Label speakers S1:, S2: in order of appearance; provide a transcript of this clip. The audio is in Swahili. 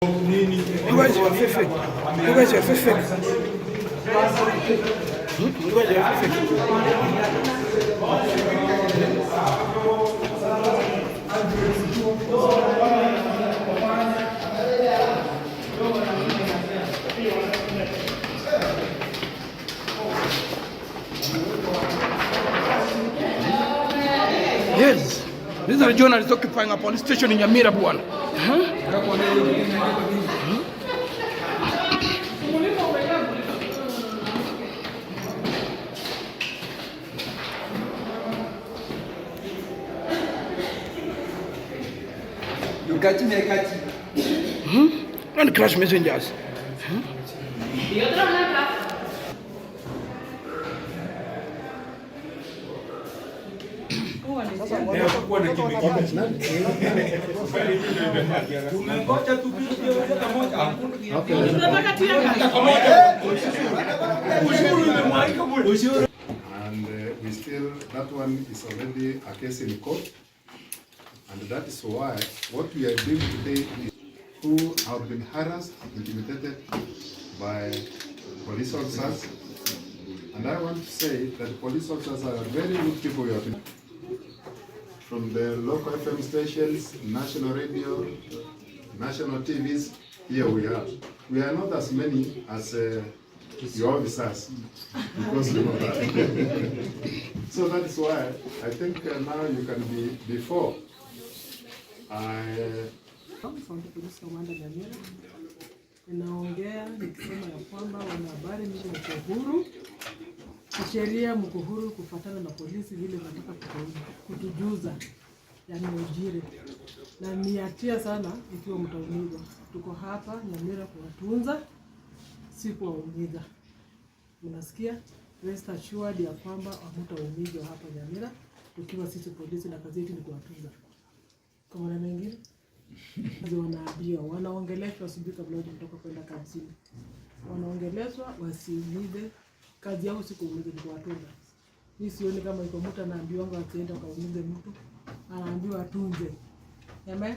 S1: You guys are perfect. You guys are perfect. You guys are perfect. Yes, these are journalists occupying a police station in Nyamira, bwana. And crash messengers.
S2: And we still, that one is already a case in court, and that is why what we are doing today is who have been harassed, intimidated by police officers. And I want to say that police officers are very good people we have been from the local FM stations, national radio, national TVs. Here we are. We are not as many as your officers, because you know that. So that is why I think now you can be before.
S3: Asante polisi kamanda Nyamira. Ninaongea nikisema ya kwamba wanahabari mko huru. Sheria mko huru kufuatana na polisi vile wanataka kutujuza yani ujire. Na ni hatia sana ikiwa mtaumizwa. Tuko hapa Nyamira kuwatunza, si kuwaumiza. Unasikia? Rest assured ya kwamba hamtaumizwa hapa Nyamira tukiwa sisi polisi na kazi yetu ni kuwatunza. Kama na mengine wanaambiwa wanaongeleshwa asubuhi kabla kutoka kwenda kazini. Wanaongeleshwa wasiumize, kazi yao si kuumiza ni kuwatunza. Mimi sioni kama iko mtu anaambiwa ngo ataenda kaumize mtu, anaambiwa atunze. Amen.